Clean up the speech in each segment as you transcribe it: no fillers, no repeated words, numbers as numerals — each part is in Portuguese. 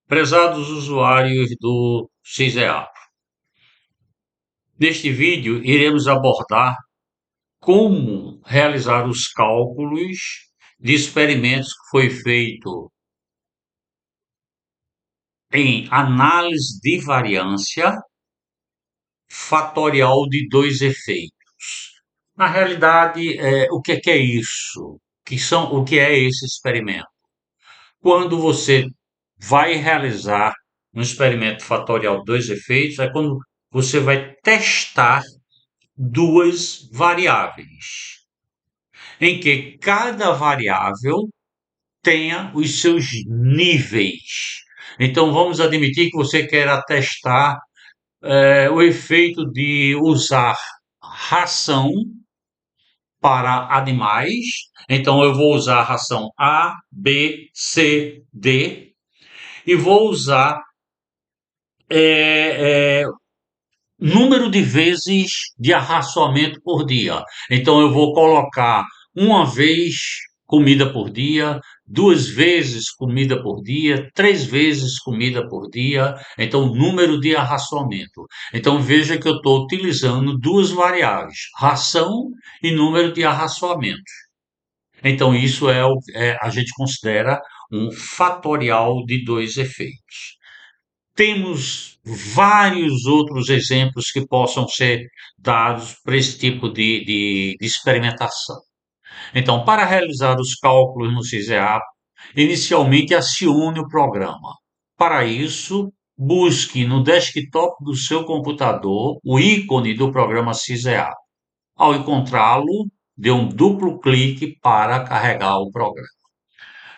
Prezados usuários do XEA, neste vídeo iremos abordar como realizar os cálculos de experimentos que foi feito em análise de variância fatorial de dois efeitos. Na realidade, o que é isso? O que é esse experimento? Quando você vai realizar um experimento fatorial de dois efeitos, é quando você vai testar duas variáveis, em que cada variável tenha os seus níveis. Então, vamos admitir que você quer testar o efeito de usar ração para animais. Então, eu vou usar a ração A, B, C, D e vou usar é, é, número de vezes de arraçoamento por dia. Então, eu vou colocar uma vez comida por dia, duas vezes comida por dia, três vezes comida por dia. Então, número de arraçoamento. Então, veja que eu estou utilizando duas variáveis, ração e número de arraçoamento. Então, isso a gente considera um fatorial de dois efeitos. Temos vários outros exemplos que possam ser dados para esse tipo de experimentação. Então, para realizar os cálculos no CISEAP, inicialmente acione o programa. Para isso, busque no desktop do seu computador o ícone do programa CISEAP. Ao encontrá-lo, dê um duplo clique para carregar o programa.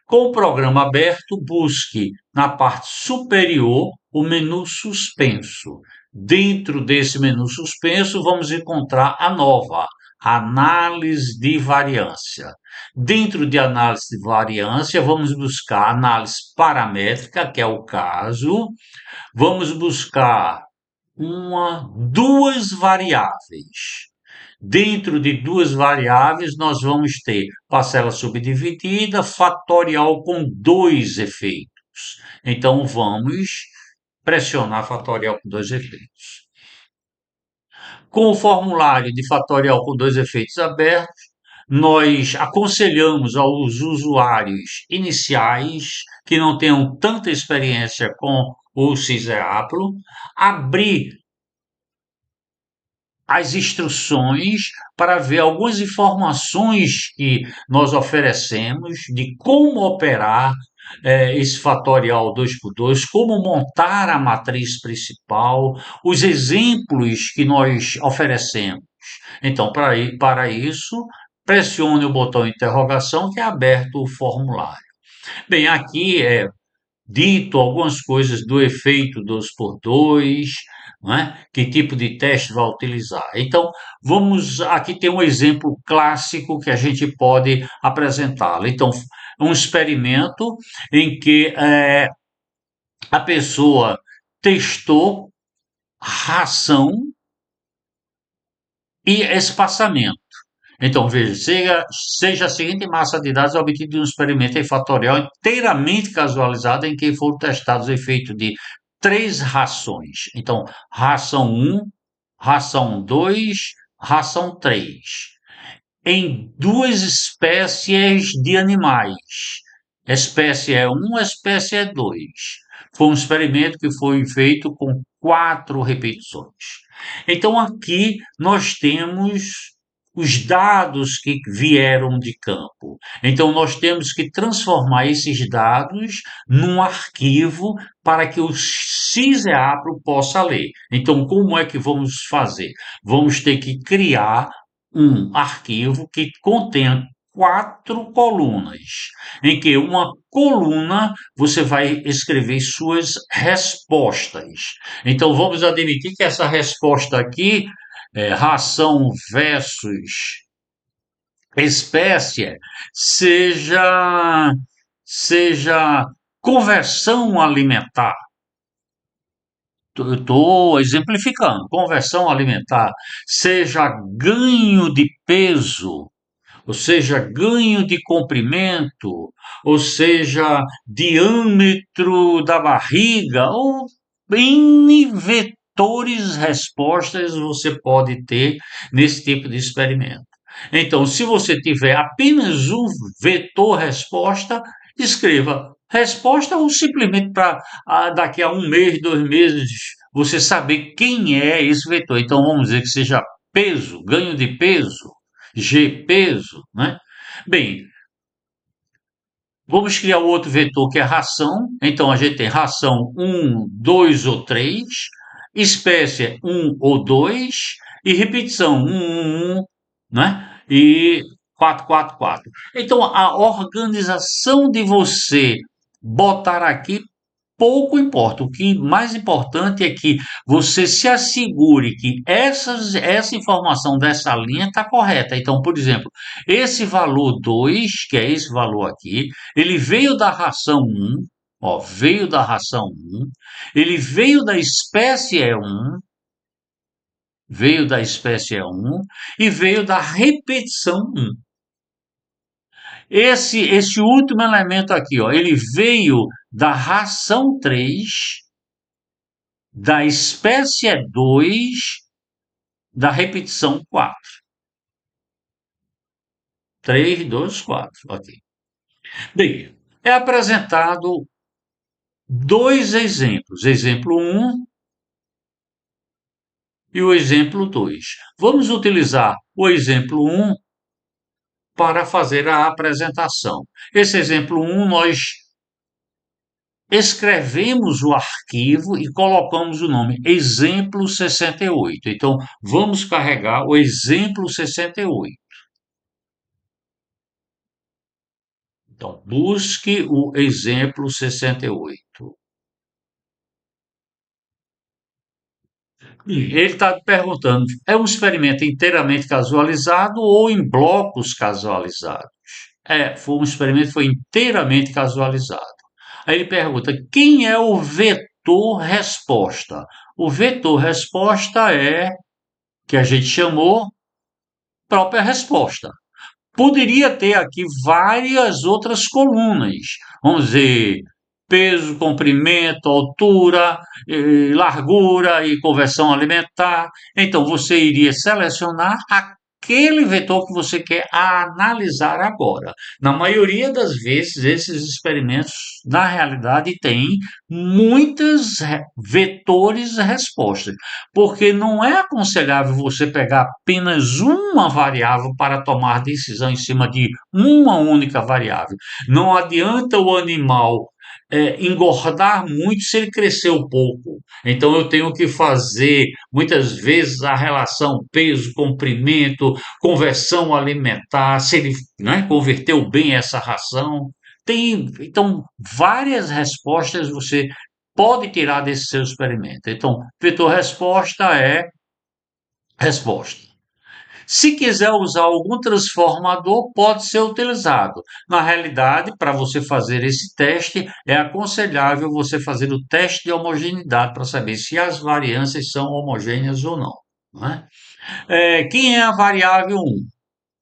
Com o programa aberto, busque na parte superior o menu suspenso. Dentro desse menu suspenso, vamos encontrar a nova análise de variância. Dentro de análise de variância, vamos buscar análise paramétrica, que é o caso. Vamos buscar duas variáveis. Dentro de duas variáveis, nós vamos ter parcela subdividida, fatorial com dois efeitos. Então, vamos pressionar fatorial com dois efeitos. Com o formulário de fatorial com dois efeitos abertos, nós aconselhamos aos usuários iniciais que não tenham tanta experiência com o CISEAPRO abrir as instruções para ver algumas informações que nós oferecemos de como operar esse fatorial 2 por 2, como montar a matriz principal, os exemplos que nós oferecemos. Então, para isso, pressione o botão interrogação que é aberto o formulário. Bem, aqui dito algumas coisas do efeito 2 por 2, não é? Que tipo de teste vai utilizar. Então, vamos aqui ter um exemplo clássico que a gente pode apresentá-lo. Então, um experimento em que a pessoa testou ração e espaçamento. Então, veja, seja a seguinte massa de dados obtida de um experimento em fatorial inteiramente casualizado em que foram testados o efeito de três rações. Então, ração 1, ração 2, ração 3. Em duas espécies de animais. Espécie é 1, espécie é 2. Foi um experimento que foi feito com 4 repetições. Então, aqui nós temos os dados que vieram de campo. Então, nós temos que transformar esses dados num arquivo para que o CISEAPRO possa ler. Então, como é que vamos fazer? Vamos ter que criar um arquivo que contenha 4 colunas, em que uma coluna você vai escrever suas respostas. Então, vamos admitir que essa resposta aqui ração versus espécie seja conversão alimentar. Estou exemplificando, conversão alimentar, seja ganho de peso, ou seja, ganho de comprimento, ou seja, diâmetro da barriga, ou N vetores respostas você pode ter nesse tipo de experimento. Então, se você tiver apenas um vetor resposta, escreva resposta ou simplesmente para daqui a um mês, 2 meses, você saber quem é esse vetor. Então, vamos dizer que seja peso, ganho de peso, G peso, né? Bem, vamos criar outro vetor que é ração. Então, a gente tem ração um, 2 ou 3, espécie um ou 2 e repetição um, 1, né? E 4, 4, 4. Então, a organização de você botar aqui pouco importa. O que mais importante é que você se assegure que essa informação dessa linha está correta. Então, por exemplo, esse valor 2, que é esse valor aqui, ele veio da ração um, ó, veio da ração um, ele veio da espécie um e veio da repetição um. Esse último elemento aqui, ó, ele veio da ração 3, da espécie 2, da repetição 4. 3, 2, 4. Ok. Bem, é apresentado dois exemplos, exemplo um e o exemplo 2. Vamos utilizar o exemplo um para fazer a apresentação. Esse exemplo um nós escrevemos o arquivo e colocamos o nome exemplo 68. Então, vamos carregar o exemplo 68. Então, busque o exemplo 68. Ele está perguntando: é um experimento inteiramente casualizado ou em blocos casualizados? Foi um experimento que foi inteiramente casualizado. Aí ele pergunta: quem é o vetor resposta? O vetor resposta é que a gente chamou própria resposta. Poderia ter aqui várias outras colunas, vamos dizer, peso, comprimento, altura, largura e conversão alimentar. Então você iria selecionar aquele vetor que você quer analisar agora. Na maioria das vezes, esses experimentos, na realidade, têm muitos vetores e respostas, porque não é aconselhável você pegar apenas uma variável para tomar decisão em cima de uma única variável. Não adianta o animal engordar muito se ele cresceu pouco. Então eu tenho que fazer muitas vezes a relação peso, comprimento, conversão alimentar, se ele, né, converteu bem essa ração. Tem então várias respostas você pode tirar desse seu experimento. Então, vetor resposta é resposta. Se quiser usar algum transformador, pode ser utilizado. Na realidade, para você fazer esse teste, é aconselhável você fazer o teste de homogeneidade para saber se as variâncias são homogêneas ou não. Não é? Quem é a variável um?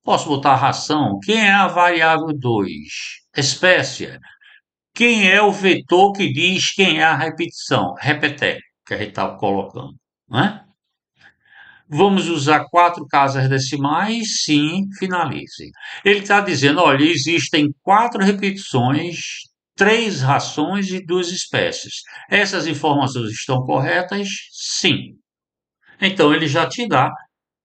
Posso botar a ração. Quem é a variável 2? Espécie. Quem é o vetor que diz quem é a repetição? Repetir, que a gente estava colocando. Não é? Vamos usar 4 casas decimais? Sim, finalize. Ele está dizendo, olha, existem 4 repetições, 3 rações e 2 espécies. Essas informações estão corretas? Sim. Então, ele já te dá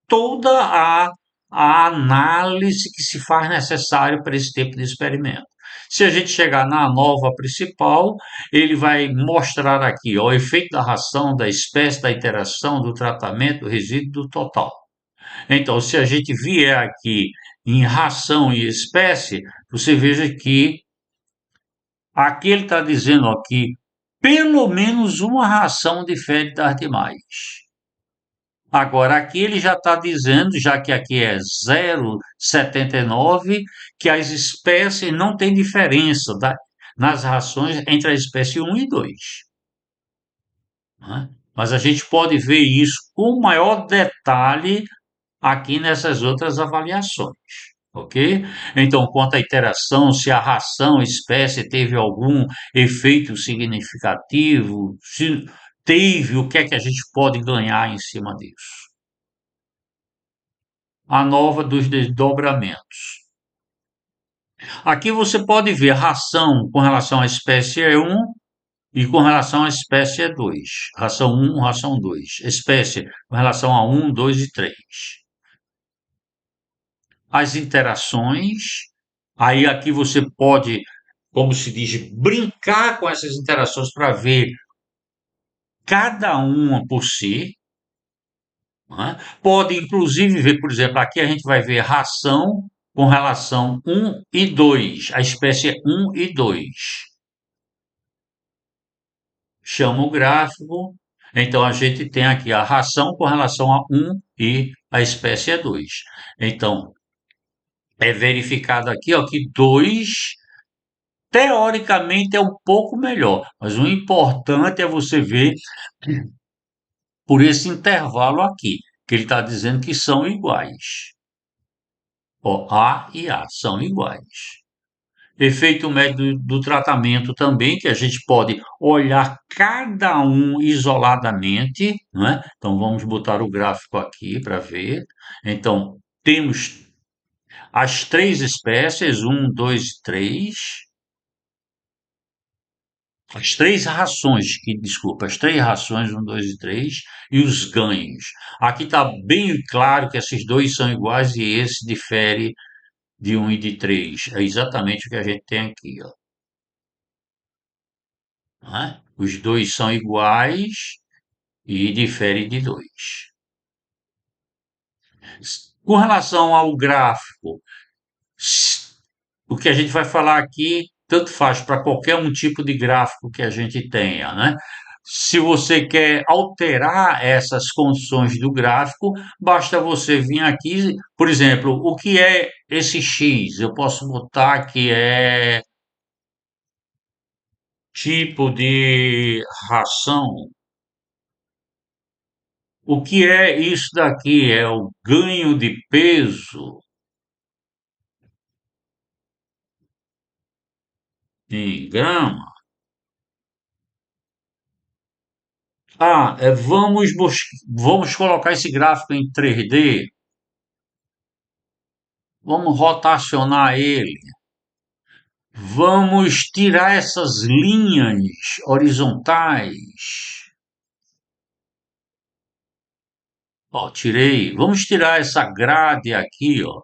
toda a análise que se faz necessário para esse tipo de experimento. Se a gente chegar na nova principal, ele vai mostrar aqui ó, o efeito da ração, da espécie, da interação, do tratamento, do resíduo, do total. Então, se a gente vier aqui em ração e espécie, você veja que aqui ele está dizendo aqui, pelo menos uma ração difere das demais. Agora, aqui ele já está dizendo, já que aqui é 0,79, que as espécies não têm diferença nas rações entre a espécie um e 2. Né? Mas a gente pode ver isso com maior detalhe aqui nessas outras avaliações. ok? Então, quanto à interação, se a ração, a espécie teve algum efeito significativo, se teve, o que é que a gente pode ganhar em cima disso? A nova dos desdobramentos. Aqui você pode ver ração com relação à espécie E1 e com relação à espécie E2. Ração 1, ração 2. Espécie com relação a 1, 2 e 3. As interações, aí aqui você pode, como se diz, brincar com essas interações para ver cada uma por si. Né? Pode, inclusive, ver, por exemplo, aqui a gente vai ver ração com relação 1 e 2, a espécie 1 e 2. Chama o gráfico, então a gente tem aqui a ração com relação a 1 e a espécie é 2. Então, é verificado aqui ó, que 2 teoricamente é um pouco melhor, mas o importante é você ver por esse intervalo aqui, que ele está dizendo que são iguais. Ó, A e A são iguais. Efeito médio do tratamento também, que a gente pode olhar cada um isoladamente, não é? Então vamos botar o gráfico aqui para ver. Então temos as três espécies, um, dois e três. As três rações, desculpa, as três rações, um, dois e três, e os ganhos. Aqui está bem claro que esses dois são iguais e esse difere de um e de três. É exatamente o que a gente tem aqui, ó. Não é? Os dois são iguais e diferem de dois. Com relação ao gráfico, o que a gente vai falar aqui tanto faz para qualquer um tipo de gráfico que a gente tenha, né? Se você quer alterar essas condições do gráfico, basta você vir aqui, por exemplo, o que é esse X? Eu posso botar que é tipo de ração. O que é isso daqui? É o ganho de peso em grama? Ah, vamos colocar esse gráfico em 3D. Vamos rotacionar ele. Vamos tirar essas linhas horizontais. Ó, tirei. Vamos tirar essa grade aqui, ó.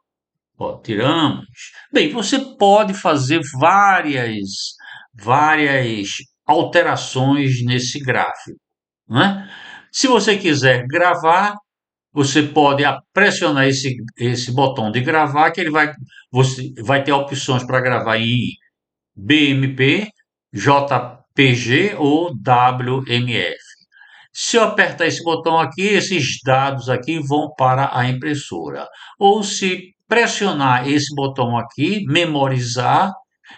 Ó, tiramos. Bem, você pode fazer várias alterações nesse gráfico, né? Se você quiser gravar, você pode pressionar esse botão de gravar, que você vai ter opções para gravar em BMP, JPG ou WMF. Se eu apertar esse botão aqui, esses dados aqui vão para a impressora. Ou se pressionar esse botão aqui, memorizar,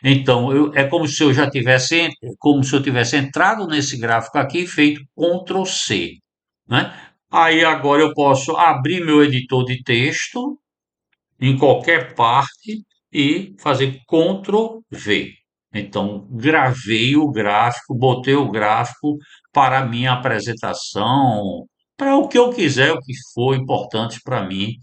então é como se eu tivesse entrado nesse gráfico aqui e feito Ctrl C, né? Aí agora eu posso abrir meu editor de texto em qualquer parte e fazer Ctrl V. Então, gravei o gráfico, botei o gráfico para a minha apresentação, para o que eu quiser, o que for importante para mim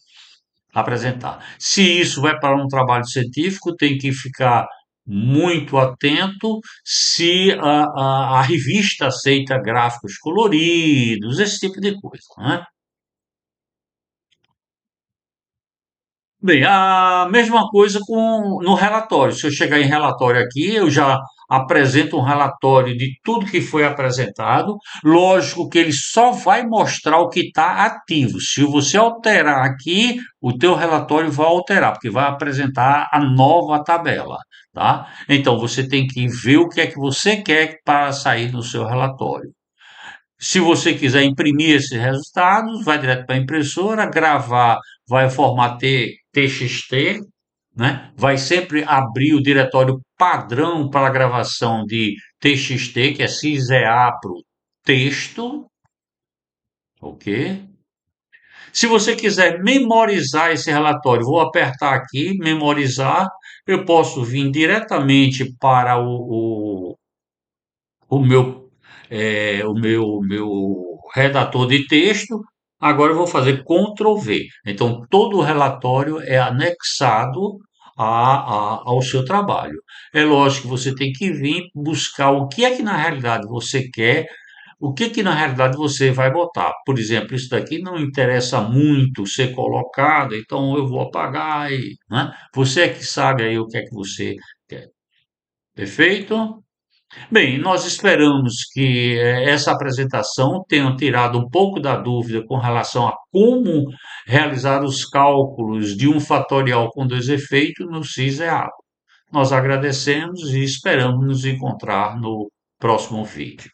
apresentar. Se isso vai para um trabalho científico, tem que ficar muito atento se a revista aceita gráficos coloridos, esse tipo de coisa, né? Bem, a mesma coisa no relatório. Se eu chegar em relatório aqui, eu já apresento um relatório de tudo que foi apresentado. Lógico que ele só vai mostrar o que está ativo. Se você alterar aqui, o teu relatório vai alterar, porque vai apresentar a nova tabela, tá? Então você tem que ver o que é que você quer para sair no seu relatório. Se você quiser imprimir esses resultados, vai direto para a impressora, gravar, vai formatar TXT, né? Vai sempre abrir o diretório padrão para a gravação de TXT, que é XEA para o texto, ok? Se você quiser memorizar esse relatório, vou apertar aqui, memorizar. Eu posso vir diretamente para o meu, meu redator de texto. Agora eu vou fazer Ctrl V. Então, todo o relatório é anexado ao seu trabalho. É lógico que você tem que vir buscar o que é que na realidade você quer, o que que na realidade você vai botar. Por exemplo, isso daqui não interessa muito ser colocado, então eu vou apagar, né? Você é que sabe aí o que é que você quer. Perfeito? Bem, nós esperamos que essa apresentação tenha tirado um pouco da dúvida com relação a como realizar os cálculos de um fatorial com dois efeitos no cis-EAB. Nós agradecemos e esperamos nos encontrar no próximo vídeo.